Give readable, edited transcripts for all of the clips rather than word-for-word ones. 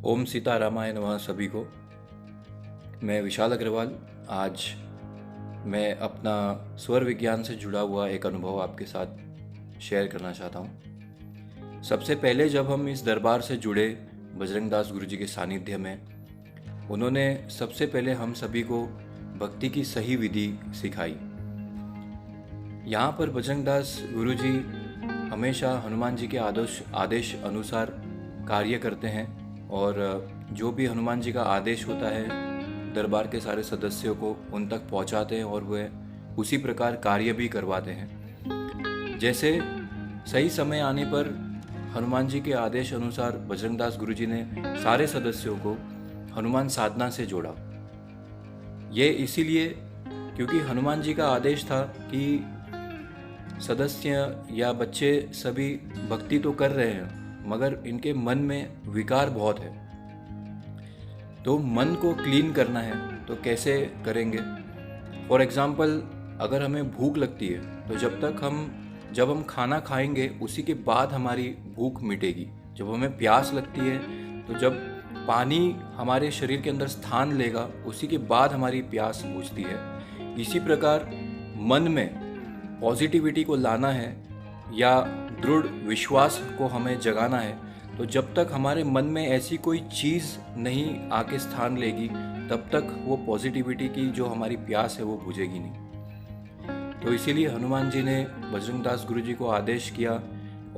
ओम सीतारामाय नमः सभी को। मैं विशाल अग्रवाल। आज मैं अपना स्वर विज्ञान से जुड़ा हुआ एक अनुभव आपके साथ शेयर करना चाहता हूँ। सबसे पहले जब हम इस दरबार से जुड़े बजरंगदास गुरु जी के सानिध्य में, उन्होंने सबसे पहले हम सभी को भक्ति की सही विधि सिखाई। यहाँ पर बजरंगदास गुरु जी हमेशा हनुमान जी के आदेश अनुसार कार्य करते हैं और जो भी हनुमान जी का आदेश होता है दरबार के सारे सदस्यों को उन तक पहुंचाते हैं और वह उसी प्रकार कार्य भी करवाते हैं। जैसे सही समय आने पर हनुमान जी के आदेश अनुसार बजरंगदास गुरु जी ने सारे सदस्यों को हनुमान साधना से जोड़ा। ये इसीलिए क्योंकि हनुमान जी का आदेश था कि सदस्य या बच्चे सभी भक्ति तो कर रहे हैं मगर इनके मन में विकार बहुत है, तो मन को क्लीन करना है तो कैसे करेंगे। फॉर एग्ज़ाम्पल, अगर हमें भूख लगती है तो जब हम खाना खाएंगे उसी के बाद हमारी भूख मिटेगी। जब हमें प्यास लगती है तो जब पानी हमारे शरीर के अंदर स्थान लेगा उसी के बाद हमारी प्यास बुझती है। इसी प्रकार मन में पॉजिटिविटी को लाना है या दृढ़ विश्वास को हमें जगाना है, तो जब तक हमारे मन में ऐसी कोई चीज़ नहीं आके स्थान लेगी तब तक वो पॉजिटिविटी की जो हमारी प्यास है वो बुझेगी नहीं। तो इसीलिए हनुमान जी ने बजरंगदास गुरु जी को आदेश किया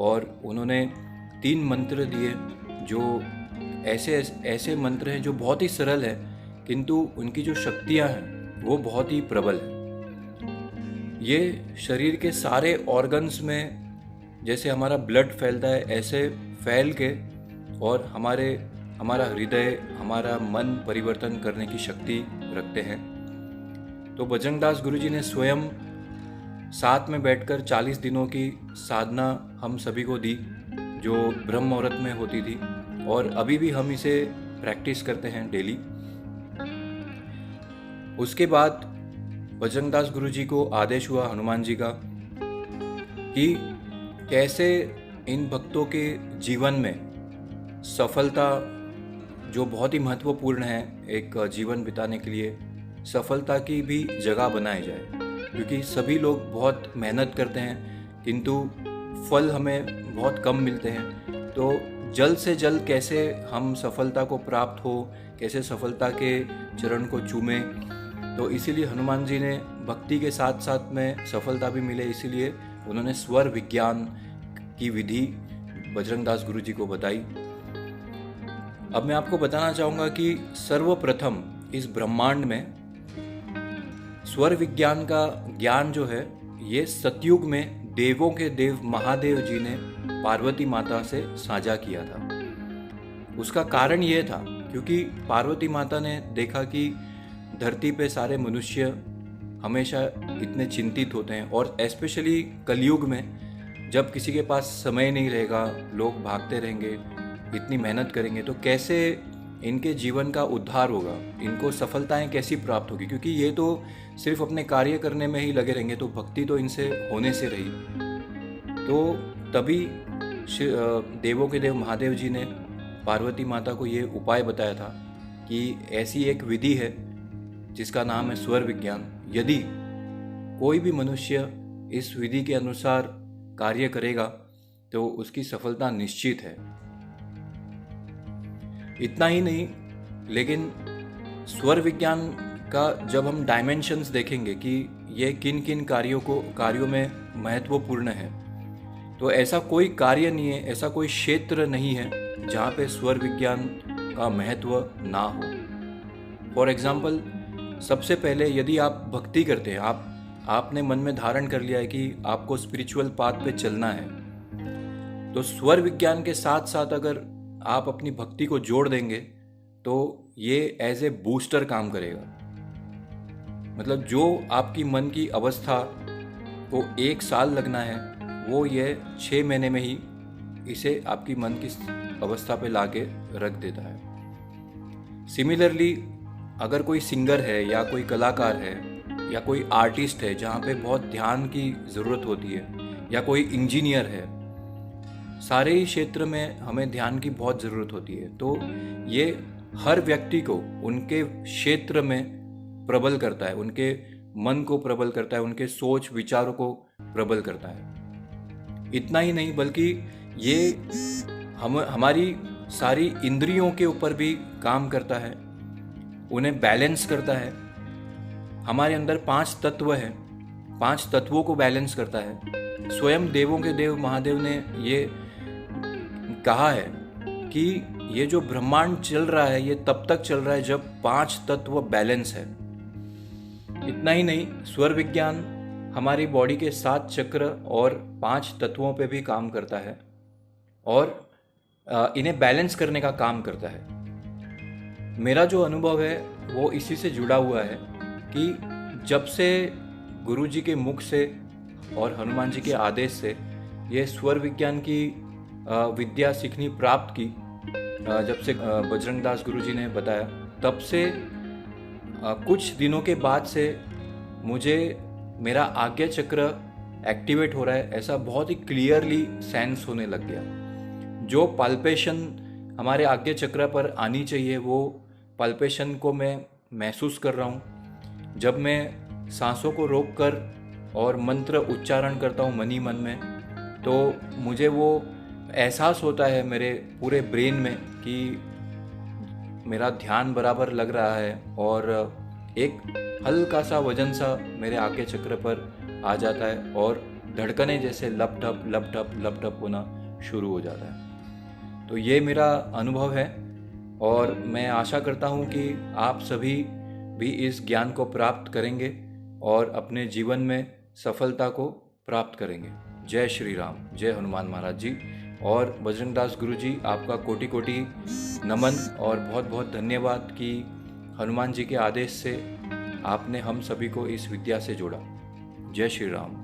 और उन्होंने 3 मंत्र दिए, जो ऐसे मंत्र हैं जो बहुत ही सरल है किंतु उनकी जो शक्तियाँ हैं वो बहुत ही प्रबल है। ये शरीर के सारे ऑर्गन्स में जैसे हमारा ब्लड फैलता है ऐसे फैल के और हमारा हृदय, हमारा मन परिवर्तन करने की शक्ति रखते हैं। तो बजरंगदास गुरु जी ने स्वयं साथ में बैठकर 40 दिनों की साधना हम सभी को दी, जो ब्रह्म मुहूर्त में होती थी और अभी भी हम इसे प्रैक्टिस करते हैं डेली। उसके बाद बजरंगदास गुरु जी को आदेश हुआ हनुमान जी का कि कैसे इन भक्तों के जीवन में सफलता, जो बहुत ही महत्वपूर्ण है एक जीवन बिताने के लिए, सफलता की भी जगह बनाई जाए। क्योंकि सभी लोग बहुत मेहनत करते हैं किंतु फल हमें बहुत कम मिलते हैं। तो जल्द से जल्द कैसे हम सफलता को प्राप्त हो, कैसे सफलता के चरण को चूमें, तो इसीलिए हनुमान जी ने भक्ति के साथ साथ में सफलता भी मिले, इसीलिए उन्होंने स्वर विज्ञान की विधि बजरंगदास गुरु जी को बताई। अब मैं आपको बताना चाहूँगा कि सर्वप्रथम इस ब्रह्मांड में स्वर विज्ञान का ज्ञान जो है ये सतयुग में देवों के देव महादेव जी ने पार्वती माता से साझा किया था। उसका कारण ये था क्योंकि पार्वती माता ने देखा कि धरती पे सारे मनुष्य हमेशा इतने चिंतित होते हैं और स्पेशली कलयुग में जब किसी के पास समय नहीं रहेगा, लोग भागते रहेंगे, इतनी मेहनत करेंगे, तो कैसे इनके जीवन का उद्धार होगा, इनको सफलताएं कैसी प्राप्त होगी, क्योंकि ये तो सिर्फ अपने कार्य करने में ही लगे रहेंगे तो भक्ति तो इनसे होने से रही। तो तभी देवों के देव महादेव जी ने पार्वती माता को ये उपाय बताया था कि ऐसी एक विधि है जिसका नाम है स्वर विज्ञान। यदि कोई भी मनुष्य इस विधि के अनुसार कार्य करेगा तो उसकी सफलता निश्चित है। इतना ही नहीं, लेकिन स्वर विज्ञान का जब हम डायमेंशंस देखेंगे कि ये किन किन कार्यों में महत्वपूर्ण है, तो ऐसा कोई कार्य नहीं है, ऐसा कोई क्षेत्र नहीं है जहाँ पे स्वर विज्ञान का महत्व ना हो। फॉर एग्जाम्पल, सबसे पहले यदि आप भक्ति करते हैं, आपने मन में धारण कर लिया है कि आपको स्पिरिचुअल पाथ पे चलना है, तो स्वर विज्ञान के साथ साथ अगर आप अपनी भक्ति को जोड़ देंगे तो ये एज ए बूस्टर काम करेगा। मतलब जो आपकी मन की अवस्था को 1 साल लगना है वो ये 6 महीने में ही इसे आपकी मन की अवस्था पे लाके रख देता है। सिमिलरली, अगर कोई सिंगर है या कोई कलाकार है या कोई आर्टिस्ट है जहाँ पे बहुत ध्यान की ज़रूरत होती है, या कोई इंजीनियर है, सारे ही क्षेत्र में हमें ध्यान की बहुत ज़रूरत होती है। तो ये हर व्यक्ति को उनके क्षेत्र में प्रबल करता है, उनके मन को प्रबल करता है, उनके सोच विचारों को प्रबल करता है। इतना ही नहीं बल्कि ये हमारी सारी इंद्रियों के ऊपर भी काम करता है, उन्हें बैलेंस करता है। हमारे अंदर 5 तत्व हैं, 5 तत्वों को बैलेंस करता है। स्वयं देवों के देव महादेव ने ये कहा है कि ये जो ब्रह्मांड चल रहा है ये तब तक चल रहा है जब 5 तत्व बैलेंस है। इतना ही नहीं, स्वर विज्ञान हमारी बॉडी के 7 चक्र और 5 तत्वों पे भी काम करता है और इन्हें बैलेंस करने का काम करता है। मेरा जो अनुभव है वो इसी से जुड़ा हुआ है कि जब से गुरु जी के मुख से और हनुमान जी के आदेश से ये स्वर विज्ञान की विद्या सीखनी प्राप्त की, जब से बजरंग दास गुरु जी ने बताया, तब से कुछ दिनों के बाद से मुझे मेरा आज्ञा चक्र एक्टिवेट हो रहा है, ऐसा बहुत ही क्लियरली सेंस होने लग गया। जो पाल्पेशन हमारे आज्ञा चक्र पर आनी चाहिए वो पाल्पेशन को मैं महसूस कर रहा हूँ। जब मैं सांसों को रोककर और मंत्र उच्चारण करता हूँ मनी मन में, तो मुझे वो एहसास होता है मेरे पूरे ब्रेन में कि मेरा ध्यान बराबर लग रहा है और एक हल्का सा वजन सा मेरे आज्ञा चक्र पर आ जाता है और धड़कने जैसे लप टप होना शुरू हो जाता है। तो ये मेरा अनुभव है और मैं आशा करता हूँ कि आप सभी भी इस ज्ञान को प्राप्त करेंगे और अपने जीवन में सफलता को प्राप्त करेंगे। जय श्री राम, जय हनुमान महाराज जी। और बजरंग दास गुरु जी, आपका कोटि कोटि नमन और बहुत बहुत धन्यवाद कि हनुमान जी के आदेश से आपने हम सभी को इस विद्या से जोड़ा। जय श्री राम।